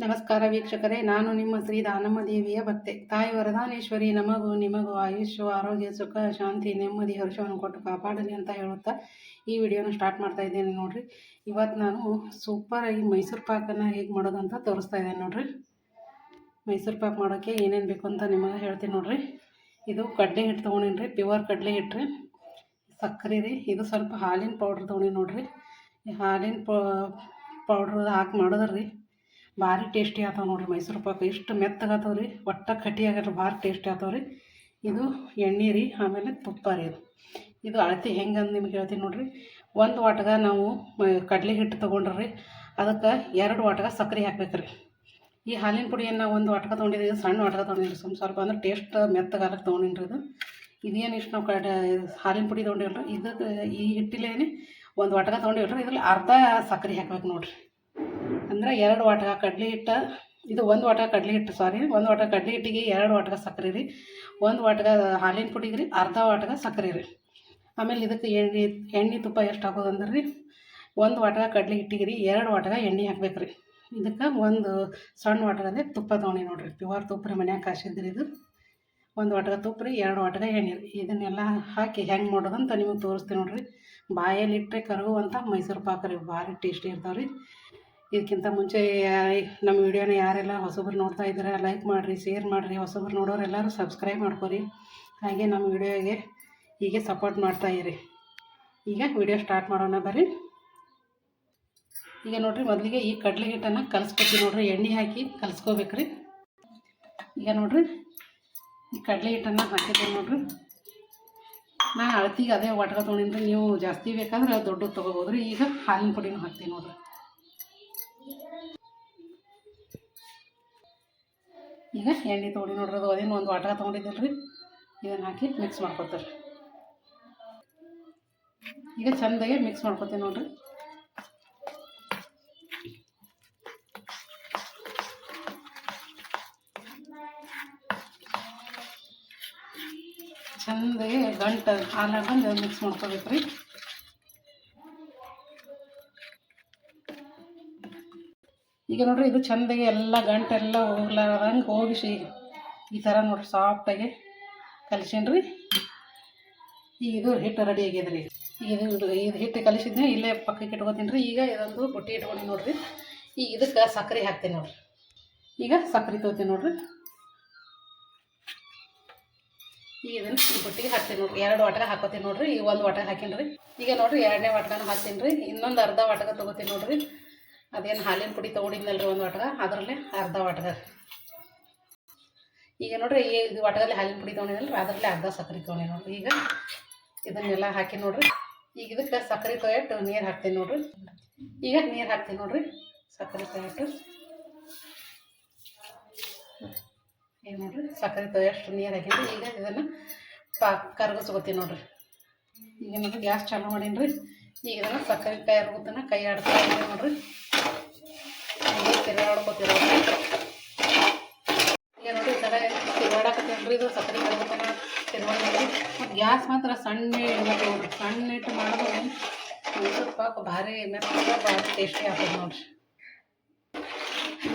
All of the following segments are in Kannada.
ನಮಸ್ಕಾರ ವೀಕ್ಷಕರೇ, ನಾನು ನಿಮ್ಮ ಶ್ರೀ ದಾನಮ್ಮ ದೇವಿಯ ಭಕ್ತೆ. ತಾಯಿ ವರದಾನೇಶ್ವರಿ ನಮಗೂ ನಿಮಗೂ ಆಯುಷ್ಯ, ಆರೋಗ್ಯ, ಸುಖ, ಶಾಂತಿ, ನೆಮ್ಮದಿ, ಹರ್ಷವನ್ನು ಕೊಟ್ಟು ಕಾಪಾಡಲಿ ಅಂತ ಹೇಳುತ್ತಾ ಈ ವಿಡಿಯೋನ ಸ್ಟಾರ್ಟ್ ಮಾಡ್ತಾ ಇದ್ದೇನೆ. ನೋಡ್ರಿ, ಇವತ್ತು ನಾನು ಸೂಪರಾಗಿ ಮೈಸೂರು ಪಾಕನ್ನು ಹೇಗೆ ಮಾಡೋದು ಅಂತ ತೋರಿಸ್ತಾ ಇದ್ದೇನೆ. ನೋಡ್ರಿ, ಮೈಸೂರು ಪಾಕ್ ಮಾಡೋಕ್ಕೆ ಏನೇನು ಬೇಕು ಅಂತ ನಿಮಗೆ ಹೇಳ್ತೀನಿ. ನೋಡ್ರಿ, ಇದು ಕಡಲೆ ಹಿಟ್ಟು ತೊಗೊಂಡಿನಿ, ಪ್ಯೂರ್ ಕಡಲೆ ಹಿಟ್ಟು, ಸಕ್ಕರೆ ರೀ, ಇದು ಸ್ವಲ್ಪ ಹಾಲಿನ ಪೌಡ್ರ್ ತೊಗೊಂಡಿನಿ. ನೋಡ್ರಿ, ಈ ಹಾಲಿನ ಪೌಡ್ರ್ ಹಾಕಿ ಮಾಡಿದ್ರಿ ಭಾರಿ ಟೇಸ್ಟಿ ಆಗ್ತಾವೆ. ನೋಡಿರಿ, ಮೈಸೂರು ಪಾಕ ಎಷ್ಟು ಮೆತ್ತಗಾಗ್ತಾವೆ ರೀ, ಒಟ್ಟ ಕಟಿ ಆಗ್ಯಾರ, ಭಾರಿ ಟೇಸ್ಟಿ ಆಗ್ತಾವೆ ರೀ. ಇದು ಎಣ್ಣೆ ರೀ, ಆಮೇಲೆ ತುಪ್ಪ ರೀ. ಇದು ಅಳತೆ ಹೆಂಗೆ ಅಂತ ನಿಮ್ಗೆ ಹೇಳ್ತೀನಿ. ನೋಡಿರಿ, ಒಂದು ವಾಟಗ ನಾವು ಕಡಲೆ ಹಿಟ್ಟು ತೊಗೊಂಡ್ರಿ, ಅದಕ್ಕೆ 2 ವಾಟಗ ಸಕ್ಕರೆ ಹಾಕ್ಬೇಕು ರೀ. ಈ ಹಾಲಿನ ಪುಡಿಯನ್ನು ಒಂದು ವಾಟಕ ತೊಗೊಂಡಿದ್ದೀವಿ, ಸಣ್ಣ ವಾಟಕ ತೊಗೊಂಡಿರಿ, ಸ್ವಲ್ಪ ಅಂದ್ರೆ ಟೇಸ್ಟ್ ಮೆತ್ತಗಾಲಕ್ಕೆ ತೊಗೊಂಡಿನ್ರಿ. ಇದೇನು ಇಷ್ಟು ನಾವು ಹಾಲಿನ ಪುಡಿ ತೊಗೊಂಡಿವ್ರಿ, ಇದಕ್ಕೆ ಈ ಹಿಟ್ಟಿಲೇನೆ ಒಂದು ವಾಟಕ ತೊಗೊಂಡಿವ್ರಿ, ಇದ್ರಲ್ಲಿ ಅರ್ಧ ಸಕ್ಕರೆ ಹಾಕ್ಬೇಕು. ನೋಡಿರಿ, ಅಂದರೆ 2 ವಾಟಕ ಕಡಲೆ ಹಿಟ್ಟು, ಇದು 1 ವಾಟಕ ಕಡಲೆ ಹಿಟ್ಟು, 1 ವಾಟಕ ಕಡಲೆ ಹಿಟ್ಟಿಗೆ 2 ವಾಟಕ ಸಕ್ಕರೆ ರೀ, 1 ವಾಟಕ ಹಾಲಿನ ಪುಡಿಗೆ ರೀ, ಅರ್ಧ ವಾಟಕ ಸಕ್ಕರೆ ರೀ. ಆಮೇಲೆ ಇದಕ್ಕೆ ಎಣ್ಣೆ ತುಪ್ಪ ಎಷ್ಟು ಹಾಕೋದಂದ್ರೆ ರೀ, 1 ವಾಟಕ ಕಡಲೆ ಹಿಟ್ಟಿಗೆ ರೀ 2 ವಾಟಕ ಎಣ್ಣೆ ಹಾಕ್ಬೇಕು ರೀ. ಇದಕ್ಕೆ ಒಂದು ಸಣ್ಣ ವಾಟಕದೇ ತುಪ್ಪ ತೊಗೊಂಡು. ನೋಡಿರಿ, ಪ್ಯೂರ್ ತುಪ್ಪ ರೀ, ಮನ್ಯಾಗ ಕಾಸಿದ್ರಿ. ಇದು 1 ವಾಟಕ ತುಪ್ಪ ರೀ, 2 ವಾಟಕ ಎಣ್ಣೆ ರೀ. ಇದನ್ನೆಲ್ಲ ಹಾಕಿ ಹೆಂಗೆ ಮಾಡೋದಂತ ನಿಮಗೆ ತೋರಿಸ್ತೀನಿ. ನೋಡಿರಿ, ಬಾಯಲ್ಲಿ ಇಟ್ಟರೆ ಕರಗುವಂಥ ಮೈಸೂರು ಪಾಕ ರೀ, ಭಾರಿ ಟೇಸ್ಟಿ ಇರ್ತಾವೆ ರೀ. ಇದಕ್ಕಿಂತ ಮುಂಚೆ ನಮ್ಮ ವಿಡಿಯೋನ ಯಾರೆಲ್ಲ ಹೊಸಬ್ರು ನೋಡ್ತಾ ಇದ್ದಾರೆ ಲೈಕ್ ಮಾಡಿರಿ, ಶೇರ್ ಮಾಡಿರಿ. ಹೊಸಬ್ರು ನೋಡೋರು ಎಲ್ಲರೂ ಸಬ್ಸ್ಕ್ರೈಬ್ ಮಾಡ್ಕೊರಿ. ಹಾಗೆ ನಮ್ಮ ವಿಡಿಯೋಗೆ ಹೀಗೆ ಸಪೋರ್ಟ್ ಮಾಡ್ತಾಯಿರಿ. ಈಗ ವಿಡಿಯೋ ಸ್ಟಾರ್ಟ್ ಮಾಡೋಣ ಬರ್ರಿ. ಈಗ ನೋಡಿರಿ, ಮೊದಲಿಗೆ ಈ ಕಡಲೆ ಹಿಟ್ಟನ್ನು ಕಲಿಸ್ಕೊತೀವಿ. ನೋಡಿರಿ, ಎಣ್ಣೆ ಹಾಕಿ ಕಲಿಸ್ಕೋಬೇಕ್ರಿ. ಈಗ ನೋಡಿರಿ, ಈ ಕಡಲೆ ಹಿಟ್ಟನ್ನು ಹಾಕಿದ್ದೀನಿ. ನೋಡಿರಿ, ನಾನು ಅಳತಿಗೆ ಅದೇ ವಾಟಕ ತೊಗೊಂಡಿನಿ. ನೀವು ಜಾಸ್ತಿ ಬೇಕಾದ್ರೆ ದೊಡ್ಡದು ತೊಗೋಬೋದು ರೀ. ಈಗ ಹಾಲಿನ ಪುಡಿನೂ ಹಾಕ್ತೀನಿ. ನೋಡಿರಿ, ಈಗ ಎಣ್ಣೆ ತೊಗೊಂಡು. ನೋಡ್ರಿ, ಅದು ಅದೇನು ಒಂದು ವಾಟಕ ತೊಗೊಂಡಿದ್ದಿಲ್ಲ ರೀ, ಇದನ್ನು ಹಾಕಿ ಮಿಕ್ಸ್ ಮಾಡ್ಕೊತಾರೆ. ಈಗ ಚೆಂದಾಗೆ ಮಿಕ್ಸ್ ಮಾಡ್ಕೊತೀವಿ. ನೋಡಿರಿ, ಚೆಂದಾಗೆ ಗಂಟು ಹಾಲಾಗಂದು ಮಿಕ್ಸ್ ಮಾಡ್ಕೋಬೇಕು ರೀ. ಈಗ ನೋಡಿರಿ, ಇದು ಚೆಂದಾಗಿ ಎಲ್ಲ ಗಂಟೆಲ್ಲ ಹೋಗ್ಲಾರ್ದಂಗೆ ಹೋಗಿಸಿ ಈ ಥರ ನೋಡಿರಿ ಸಾಫ್ಟಾಗಿ ಕಲಿಸೀನಿ. ಈಗ ಇದು ಹಿಟ್ಟು ರೆಡಿ ಆಗ್ಯದ ರೀ. ಇದು ಹಿಟ್ಟು ಕಲಿಸಿದ್ನೆ ಇಲ್ಲೇ ಪಕ್ಕಕ್ಕೆ ಇಟ್ಕೊತೀನಿ ರೀ. ಈಗ ಇದೊಂದು ಬುಟ್ಟಿ ಇಟ್ಕೊಂಡು. ನೋಡಿರಿ, ಈಗ ಇದಕ್ಕೆ ಸಕ್ಕರೆ ಹಾಕ್ತೀನಿ. ನೋಡಿರಿ, ಈಗ ಸಕ್ಕರೆ ತೊಗೋತೀನಿ. ನೋಡಿರಿ, ಈಗ ಇದನ್ನು ಬುಟ್ಟಿಗೆ ಹಾಕ್ತೀನಿ. ನೋಡಿರಿ, 2 ವಾಟಕ ಹಾಕೋತೀನಿ. ನೋಡಿರಿ, ಈಗ 1 ವಾಟಕ ಹಾಕೀನಿ ರೀ. ಈಗ ನೋಡಿರಿ, 2ನೇ ವಾಟಕನ ಹಾಕ್ತೀನಿ ರೀ. ಇನ್ನೊಂದು ಅರ್ಧ ವಾಟಕ ತೊಗೋತೀನಿ. ನೋಡಿರಿ, ಅದೇನು ಹಾಲಿನ ಪುಡಿ ತೊಗೊಂಡಿದ್ನಲ್ರಿ 1 ವಾಟಕ, ಅದರಲ್ಲೇ ಅರ್ಧ ವಾಟಕ. ಈಗ ನೋಡಿರಿ, ಇದು ವಾಟಕಲ್ಲಿ ಹಾಲಿನ ಪುಡಿ ತೊಗೊಂಡಿದ್ನಲ್ರಿ, ಅದರಲ್ಲೇ ಅರ್ಧ ಸಕ್ಕರೆ ತೊಗೊಂಡಿ. ನೋಡಿರಿ, ಈಗ ಇದನ್ನೆಲ್ಲ ಹಾಕಿ. ನೋಡಿರಿ, ಈಗ ಇದಕ್ಕೆ ಸಕ್ಕರೆ ತೊಯ್ಯಟ್ಟು ನೀರು ಹಾಕ್ತೀನಿ. ನೋಡಿರಿ, ಈಗ ನೀರು ಹಾಕ್ತೀನಿ. ನೋಡಿರಿ, ಸಕ್ಕರೆ ತೊಯ್ಯಟ್ಟು ಈಗ ನೋಡಿರಿ, ಸಕ್ಕರೆ ತೊಯ್ಯಷ್ಟು ನೀರು ಹಾಕಿದ್ರಿ. ಈಗ ಇದನ್ನು ಕರಗಿಸ್ಕೊತೀನಿ. ನೋಡಿರಿ, ಈಗ ನೋಡಿರಿ, ಗ್ಯಾಸ್ ಚಾಲು ಮಾಡೀನಿ ರೀ. ಈಗ ಇದನ್ನು ಸಕ್ಕರೆ ಕರಗುತ್ತನ ಕೈ ಆಡ್ತಾ ಇದ್ದೀನಿ. ನೋಡಿರಿ, ತಿರುಗಾಡ್ಕೊತೀರ. ಈಗ ನೋಡಿರಿ, ಈ ಥರ ತಿರುಗಾಡಕತ್ತೀನಿ ರೀ. ಇದು ಸಕ್ಕರೆ ಕರಗುತ್ತನ ತಿರುಗಾಡಿ. ಮತ್ತು ಗ್ಯಾಸ್ ಮಾತ್ರ ಸಣ್ಣ ಇಡಬೇಕು. ನೋಡಿರಿ, ಸಣ್ಣ ಇಟ್ಟು ಮಾಡೋದು ಮೈಸೂರು ಪಾಕ ಭಾರಿ ಮೆತ್ತಗೆ ಭಾರಿ ಟೇಸ್ಟಿ ಆಗ್ತದೆ. ನೋಡಿರಿ,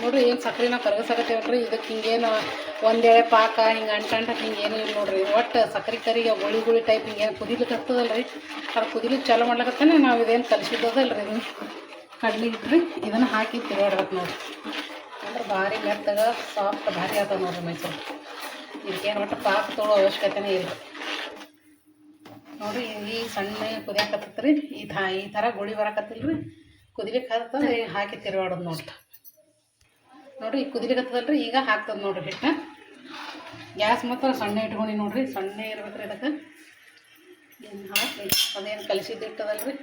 ನೋಡಿರಿ, ಏನು ಸಕ್ಕರೆ ನಾವು ಕರಗಿಸಾಕತ್ತೀವಲ್ರಿ, ಇದಕ್ಕೆ ಹಿಂಗೇನು ಒಂದೇಳೆ ಪಾಕ ಹಿಂಗೆ ಅಂಟಂಟ ಹಿಂಗೇನು ಇಲ್ಲ. ನೋಡಿರಿ, ಒಟ್ಟು ಸಕ್ಕರೆ ಕರಿಗೆ ಗುಳಿ ಟೈಪ್ ಹಿಂಗೇನು ಕುದಿಲಿಕ್ಕೆ ಹತ್ತದಲ್ಲ ರೀ, ಅದು ಕುದಿಲಿಕ್ಕೆ ಚಾಲು ಮಾಡ್ಲಕತ್ತಾನೆ ನಾವು ಇದೇನು ಕಲಿಸಿದ್ದದಲ್ಲ ರೀ. ಇದು ಕಡ್ಲಿ ಇಟ್ರಿ, ಇದನ್ನು ಹಾಕಿ ತಿರುಗಾಡ್ಬೇಕು. ನೋಡಿರಿ, ಅಂದ್ರೆ ಭಾರಿ ಮೆತ್ತಗೆ ಸಾಫ್ಟ್ ಭಾರಿ ಆಗ್ತದೆ. ನೋಡಿರಿ, ಮೈಸೂರು ಇದಕ್ಕೇನು ಒಟ್ಟು ಪಾಕ ತೊಳೋ ಅವಶ್ಯಕತೆನೇ ಇಲ್ಲ. ನೋಡಿರಿ, ಈ ಸಣ್ಣ ಕುದಿಯಾಕತ್ತೈತೆ ರೀ. ಈ ಥರ ಗುಳಿ ಬರಕತ್ತಿಲ್ಲ ರೀ, ಕುದಿಲಿಕ್ಕೆ ಹತ್ತಂದ್ರೆ ಹಾಕಿ ತಿರುಗಾಡೋದು. ನೋಡಿರಿ, ನೋಡಿರಿ, ಈಗ ಕುದಿಲಿಕ್ಕೆ ಹತ್ತದಲ್ರಿ. ಈಗ ಹಾಕ್ತದೆ. ನೋಡಿರಿ, ಹಿಟ್ಟು ಗ್ಯಾಸ್ ಮಾತ್ರ ಸಣ್ಣ ಇಟ್ಕೊಂಡು. ನೋಡಿರಿ, ಸಣ್ಣ ಇರ್ಬೇಕ್ರಿ. ಇದಕ್ಕೆ ಏನು ಹಾಕಿ ಅದೇನು ಕಲಿಸಿದ್ದು ಇಟ್ಟದಲ್ರಿ,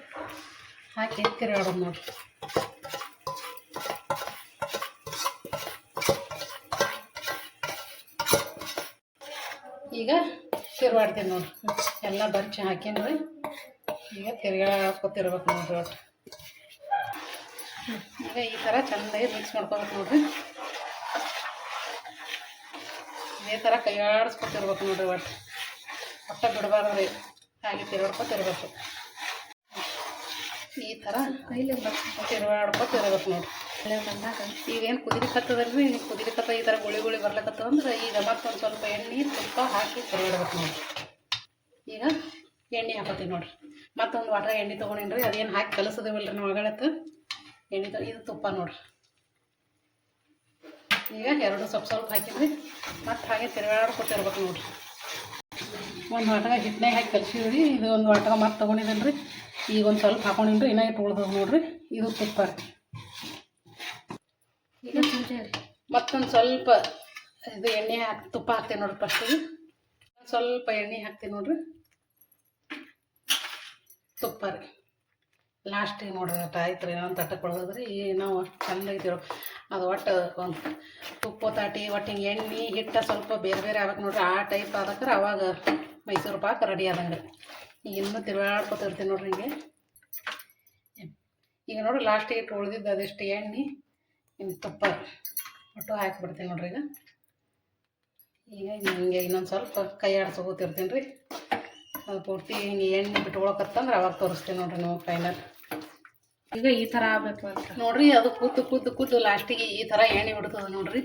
ಹಾಕಿ ತಿರುಗಾಡೋದು. ನೋಡಿರಿ, ಈಗ ತಿರುಗಾಡ್ತೀನಿ. ನೋಡಿರಿ, ಎಲ್ಲ ಬರ್ಚಿ ಹಾಕೀನಿ. ಈಗ ತಿರುಗಾಡ್ಕೊತಿರ್ಬೇಕು. ನೋಡಿರಿ, ಒಟ್ಟು ಈಗ ಈ ಥರ ಚೆಂದಾಗಿ ಮಿಕ್ಸ್ ಮಾಡ್ಕೋಬೇಕು. ನೋಡಿರಿ, ಇದೇ ಥರ ಕೈ ಆಡಿಸ್ಕೊತಿರ್ಬೇಕು. ನೋಡಿರಿ, ಒಟ್ಟು ಬಿಡಬಾರ್ದು ರೀ, ಹಾಗೆ ತಿರುಗಾಡ್ಕೊತಿರ್ಬೇಕು. ಈ ಥರ ಕೈಲಿ ತಿರುಗಾಡ್ಕೊತಿರ್ಬೇಕು. ನೋಡಿರಿ, ಈಗೇನು ಕುದಿಲಿಕ್ಕತ್ತದಲ್ರಿ, ಈಗ ಕುದಿಲಿಕ್ಕತ್ತ ಈ ಥರ ಗುಳಿ ಗುಳಿ ಬರ್ಲಕ್ಕತ್ತವ ಅಂದ್ರೆ ಈಗ ಮತ್ತೊಂದು ಸ್ವಲ್ಪ ಎಣ್ಣೆ ತುಪ್ಪ ಹಾಕಿ ತಿರುಗಾಡ್ಬೇಕು ನೋಡಿರಿ. ಈಗ ಎಣ್ಣೆ ಹಾಕೋತೀವಿ ನೋಡಿರಿ. ಮತ್ತೊಂದು ವಾಟ ಎಣ್ಣೆ ತೊಗೊಂಡಿನ್ರಿ, ಅದೇನು ಹಾಕಿ ಕಲಸದೇವಲ್ರಿ ನಾವು ಒಗಳತ್ತು ಎಣ್ಣೆ ಇದು ತುಪ್ಪ ನೋಡಿರಿ. ಈಗ ಎರಡು ಸ್ವಲ್ಪ ಹಾಕಿದ್ರಿ, ಮತ್ತು ಹಾಗೆ ತಿರುಗಾಡ್ಕೊತಿರ್ಬೇಕು ನೋಡಿರಿ. ಒಂದು ವಾಟಗ ಹಿಟ್ಟನಾಗ ಹಾಕಿ ಕಲಿಸಿದ್ರಿ, ಇದು ಒಂದು ವಾಟಗ ಮತ್ತೆ ತೊಗೊಂಡಿದ್ದೇನೆ ರೀ. ಈಗ ಒಂದು ಸ್ವಲ್ಪ ಹಾಕೊಂಡಿನ್ರಿ, ಇನ್ನೂ ಇಟ್ಟು ಉಳ್ದದ ನೋಡಿರಿ. ಇದು ತುಪ್ಪ ರೀ. ಈಗ ಮತ್ತೊಂದು ಸ್ವಲ್ಪ ಇದು ಎಣ್ಣೆ ತುಪ್ಪ ಹಾಕ್ತೀನಿ ನೋಡಿರಿ. ಫಸ್ಟಿಗೆ ಸ್ವಲ್ಪ ಎಣ್ಣೆ ಹಾಕ್ತೀನಿ ನೋಡಿರಿ, ತುಪ್ಪ ರೀ. ಲಾಸ್ಟಿಗೆ ನೋಡ್ರಿ ಅಷ್ಟು ಆಯ್ತು ರೀ. ನಾನು ತಟ್ಟಕ್ಕೆ ಒಳಗದ್ರಿ ನಾವು ಅಷ್ಟು ಚಂದ ಐತಿರೋ ಅದು ಒಟ್ಟು ಒಂದು ತುಪ್ಪ ತಾಟಿ ಒಟ್ಟು ಹಿಂಗೆ ಎಣ್ಣೆ ಹಿಟ್ಟು ಸ್ವಲ್ಪ ಬೇರೆ ಬೇರೆ ಆಗ್ಬೇಕು ನೋಡ್ರಿ. ಆ ಟೈಪ್ ಆದಕ್ರೆ ಅವಾಗ ಮೈಸೂರು ಪಾಕ ರೆಡಿ ಆದಂಗೆ. ಈಗ ಇನ್ನೂ ತಿರುಗಾಡ್ಕೊತಿರ್ತೀನಿ ನೋಡ್ರಿ. ಹಿಂಗೆ ಈಗ ನೋಡ್ರಿ ಲಾಸ್ಟಿಗೆ ಇಟ್ಟು ಉಳಿದಿದ್ದು ಅದೆಷ್ಟು ಎಣ್ಣೆ ಇನ್ನು ತುಪ್ಪ ಒಟ್ಟು ಹಾಕಿಬಿಡ್ತೀನಿ ನೋಡ್ರಿ. ಈಗ ಹಿಂಗೆ ಇನ್ನೊಂದು ಸ್ವಲ್ಪ ಕೈ ಆಡ್ಸೋಗೋತಿರ್ತೀನಿ ರೀ. ಅದು ಪೂರ್ತಿ ಹಿಂಗೆ ಎಣ್ಣೆ ಬಿಟ್ಕೊಳಕತ್ತಂದ್ರೆ ಅವಾಗ ತೋರಿಸ್ತೀನಿ ನೋಡ್ರಿ ನೀವು ಫೈನಲ್. ಈಗ ಈ ಥರ ಆಗಬೇಕು ಅಂತ ನೋಡ್ರಿ. ಅದು ಕೂತು ಲಾಸ್ಟಿಗೆ ಈ ಥರ ಎಣ್ಣೆ ಬಿಡ್ತದೆ ನೋಡ್ರಿ.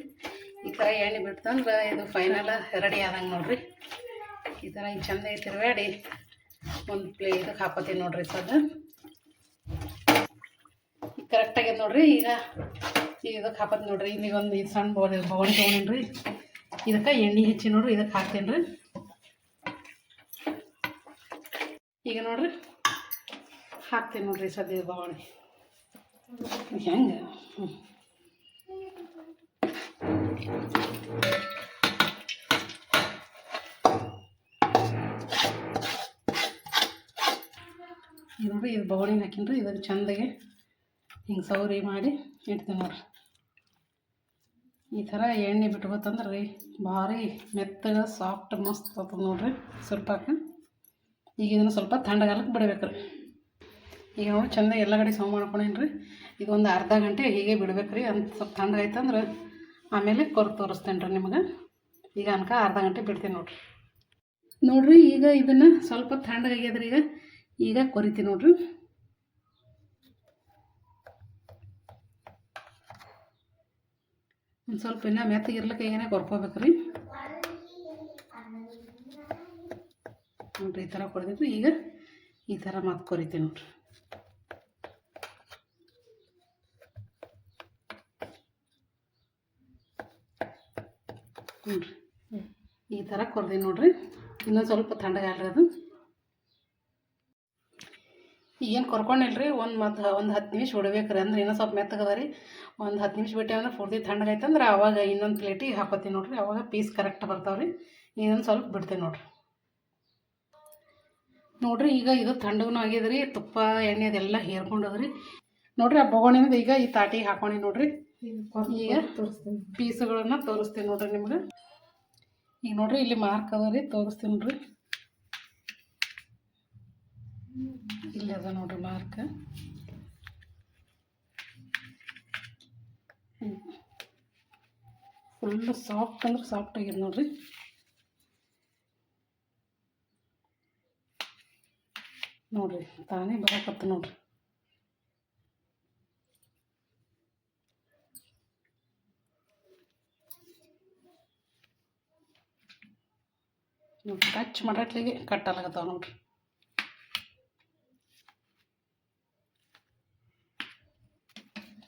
ಈ ಥರ ಎಣ್ಣೆ ಬಿಡ್ತಂದ್ರೆ ಇದು ಫೈನಲ್ ರೆಡಿ ಆದಂಗೆ ನೋಡ್ರಿ. ಈ ಥರ ಹಿಂಗೆ ಚೆಂದ ತಿರುಗಾಡಿ ಒಂದು ಇದಕ್ಕೆ ಹಾಕೋತೀನಿ ನೋಡ್ರಿ. ಸದ ಈಗ ಕರೆಕ್ಟಾಗಿದೆ ನೋಡ್ರಿ. ಈಗ ಇದಕ್ಕೆ ಹಾಕೋದು ನೋಡ್ರಿ. ಇಲ್ಲಿಗೆ ಒಂದು ಇದು ಸಣ್ಣ ಬೌಲ್ ತೊಗೊಂಡಿನ್ರಿ. ಇದಕ್ಕೆ ಎಣ್ಣೆ ಹೆಚ್ಚಿ ನೋಡ್ರಿ, ಇದಕ್ಕೆ ಹಾಕ್ತೀನಿ ರೀ. ಈಗ ನೋಡ್ರಿ ಹಾಕ್ತೀನಿ ನೋಡ್ರಿ ಸದ್ಯ ಬವಣೆ ಹೆಂಗೆ. ಈಗ ನೋಡ್ರಿ ಇದು ಬವಣಿನ ಹಾಕಿನ್ರಿ. ಇದಕ್ಕೆ ಚಂದಾಗೆ ಹಿಂಗೆ ಸೌರಿ ಮಾಡಿ ಇಡ್ತೀನಿ ನೋಡ್ರಿ. ಈ ಥರ ಎಣ್ಣೆ ಬಿಟ್ಕೊತಂದ್ರೆ ರೀ ಭಾರಿ ಮೆತ್ತಗೆ ಸಾಫ್ಟ್ ಮಸ್ತ್ ಆಗ್ತದೆ ನೋಡ್ರಿ ಸ್ವಲ್ಪಾಕ. ಈಗ ಇದನ್ನು ಸ್ವಲ್ಪ ತಣ್ಣಗಾಲಕ್ಕೆ ಬಿಡ್ಬೇಕು ರೀ. ಈಗ ನೋಡಿ ಚೆಂದ ಎಲ್ಲ ಕಡೆ ಸೌ ಮಾಡ್ಕೊಂಡೇನಿ ರೀ. ಇದು ಒಂದು ಅರ್ಧ ಗಂಟೆ ಹೀಗೆ ಬಿಡ್ಬೇಕು ರೀ. ಅಂತ ಸ್ವಲ್ಪ ತಣ್ಣಗಾಯ್ತಂದ್ರೆ ಆಮೇಲೆ ಕೊರ್ದು ತೋರಿಸ್ತೇನೆ ರೀ ನಿಮಗೆ. ಈಗ ಅನ್ಕ ಅರ್ಧ ಗಂಟೆ ಬಿಡ್ತೀನಿ ನೋಡ್ರಿ. ಈಗ ಇದನ್ನು ಸ್ವಲ್ಪ ತಣ್ಣಗಾಗ್ಯದ್ರಿ. ಈಗ ಕೊರಿತೀನಿ ನೋಡ್ರಿ. ಒಂದು ಸ್ವಲ್ಪ ಇನ್ನೂ ಮೆತ್ತಗಿರ್ಲಿಕ್ಕೆ ಈಗನೇ ಕೊರ್ಕೋಬೇಕು ರೀ ನೋಡ್ರಿ. ಈ ಥರ ಕೊಡ್ದಿತ್ತು. ಈಗ ಈ ಥರ ಮತ್ತೆ ಕೊರಿತೀನಿ ನೋಡ್ರಿ. ನೋಡ್ರಿ ಈ ಥರ ಕೊರ್ದೀನಿ ನೋಡ್ರಿ. ಇನ್ನೊಂದು ಸ್ವಲ್ಪ ತಣ್ಣಗಾಗ್ರಿ ಅದು. ಈಗೇನು ಕೊರ್ಕೊಂಡಿಲ್ರಿ. ಒಂದು 10 ನಿಮಿಷ ಬಿಡ್ಬೇಕು ರೀ. ಅಂದ್ರೆ ಇನ್ನೂ ಸ್ವಲ್ಪ ಮೆತ್ತಗದ ರೀ. ಒಂದು 10 ನಿಮಿಷ ಬಿಟ್ಟೆ ಅಂದ್ರೆ ಪೂರ್ತಿ ತಣ್ಣಗಾಯ್ತಂದ್ರೆ ಅವಾಗ ಇನ್ನೊಂದು ಪ್ಲೇಟಿಗೆ ಹಾಕೋತೀನಿ ನೋಡ್ರಿ. ಅವಾಗ ಪೀಸ್ ಕರೆಕ್ಟ್ ಬರ್ತಾವೆ ರೀ. ಇನ್ನೊಂದು ಸ್ವಲ್ಪ ಬಿಡ್ತೀನಿ ನೋಡ್ರಿ. ಈಗ ಇದು ತಣ್ಣಗೂ ಆಗ್ಯದ ರೀ. ತುಪ್ಪ ಎಣ್ಣೆ ಅದೆಲ್ಲ ಹೇರ್ಕೊಂಡದ್ರಿ ನೋಡ್ರಿ. ಆ ಬೊಗಣಿಂದ ಈಗ ಈ ತಾಟಿಗೆ ಹಾಕೊಂಡು ನೋಡ್ರಿ. ಈಗ ಪೀಸುಗಳನ್ನ ತೋರಿಸ್ತೀನಿ ನೋಡ್ರಿ ನಿಮ್ಗೆ. ಈಗ ನೋಡ್ರಿ ಇಲ್ಲಿ ಮಾರ್ಕ್ ಅದ ರೀ, ತೋರಿಸ್ತೀನಿ ನೋಡ್ರಿ. ಇಲ್ಲಿ ಅದ ನೋಡ್ರಿ ಮಾರ್ಕ್. ಫುಲ್ ಸಾಫ್ಟ್ ಅಂದ್ರೆ ಸಾಫ್ಟ್ ಆಗಿದೆ ನೋಡ್ರಿ. ನೋಡ್ರಿ ತಾನೇ ಬರಕತ್ತ ನೋಡ್ರಿ. ಟಚ್ ಮಾಡಟ್ಲಿಗೆ ಕಟ್ ಆಗತ್ತಾವ ನೋಡ್ರಿ.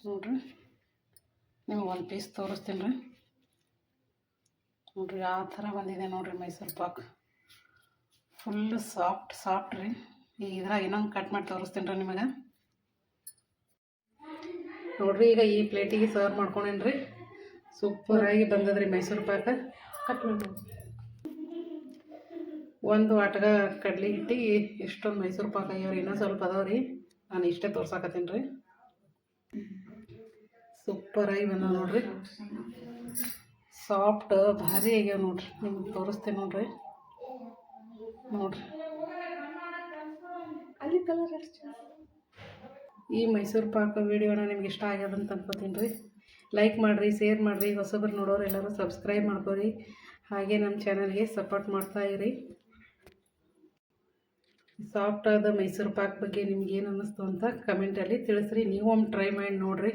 ನೋಡ್ರಿ ನಿಮಗೆ ಒಂದು ಪೀಸ್ ತೋರಿಸ್ತೀನಿ ರೀ. ನೋಡ್ರಿ ಆ ಥರ ಬಂದಿದೆ ನೋಡ್ರಿ ಮೈಸೂರು ಪಾಕ್. ಫುಲ್ ಸಾಫ್ಟ್ ರೀ. ಈಗ ಇದ್ರಾಗ ಇನ್ನೊಂದು ಕಟ್ ಮಾಡಿ ತೋರಿಸ್ತೀನಿ ರೀ ನಿಮಗೆ. ನೋಡ್ರಿ ಈಗ ಈ ಪ್ಲೇಟಿಗೆ ಸರ್ವ್ ಮಾಡ್ಕೊಂಡೇನಿ ರೀ. ಸೂಪರಾಗಿ ಬಂದದ್ರಿ ಮೈಸೂರು ಪಾಕ. ಕಟ್ ಮಾಡಿ ಒಂದು ಆಟಗ ಕಡ್ಲಿ ಹಿಟ್ಟಿಗೆ ಎಷ್ಟೊಂದು ಮೈಸೂರು ಪಾಕ ಆಗ್ಯಾವ್ರಿ. ಇನ್ನೂ ಸ್ವಲ್ಪ ಅದಾವ್ರಿ. ನಾನು ಇಷ್ಟೇ ತೋರ್ಸಾಕತ್ತೀನಿ ರೀ. ಸೂಪರಾಗಿ ಬಂದ ನೋಡ್ರಿ. ಸಾಫ್ಟ್ ಭಾರಿ ಆಗ್ಯಾವ ನೋಡ್ರಿ. ನಿಮ್ಗೆ ತೋರಿಸ್ತೀನಿ ನೋಡ್ರಿ. ಅಲ್ಲಿ ಕಲರ್ ಎಷ್ಟು. ಈ ಮೈಸೂರು ಪಾಕ ವಿಡಿಯೋನ ನಿಮ್ಗೆ ಇಷ್ಟ ಆಗ್ಯದಂತ ಅನ್ಕೋತೀನಿ ರೀ. ಲೈಕ್ ಮಾಡಿರಿ, ಶೇರ್ ಮಾಡಿರಿ. ಹೊಸಬ್ರು ನೋಡೋರು ಎಲ್ಲರೂ ಸಬ್ಸ್ಕ್ರೈಬ್ ಮಾಡ್ಕೊರಿ. ಹಾಗೆ ನಮ್ಮ ಚಾನಲ್ಗೆ ಸಪೋರ್ಟ್ ಮಾಡ್ತಾ ಇರಿ. ಸಾಫ್ಟ್ ಆದ ಮೈಸೂರು ಪಾಕ್ ಬಗ್ಗೆ ನಿಮ್ಗೆ ಏನು ಅನ್ನಿಸ್ತು ಅಂತ ಕಮೆಂಟಲ್ಲಿ ತಿಳಿಸ್ರಿ. ನೀವು ಒಮ್ಮೆ ಟ್ರೈ ಮಾಡಿ ನೋಡಿರಿ.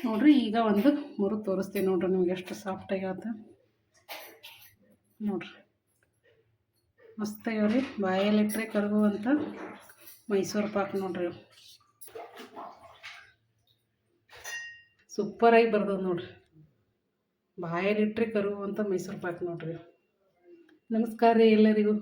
ನೋಡಿರಿ ಈಗ ಒಂದು ಮುರಿದು ತೋರಿಸ್ತೀನಿ ನೋಡಿರಿ ನಿಮ್ಗೆ ಎಷ್ಟು ಸಾಫ್ಟಾಗ್ಯಾವತ್ತ ನೋಡಿರಿ. ಮಸ್ತಾಗ್ಯಾವ್ರಿ, ಬಾಯಲ್ಲಿಟ್ಟರೆ ಕರಗುವಂಥ ಮೈಸೂರು ಪಾಕ್ ನೋಡಿರಿ. ಸೂಪರಾಗಿ ಬರ್ತದೆ ನೋಡಿರಿ, ಬಾಯಲ್ಲಿಟ್ಟರೆ ಕರಗುವಂಥ ಮೈಸೂರು ಪಾಕ್ ನೋಡಿರಿ. ನಮಸ್ಕಾರ ರೀ ಎಲ್ಲರಿಗೂ.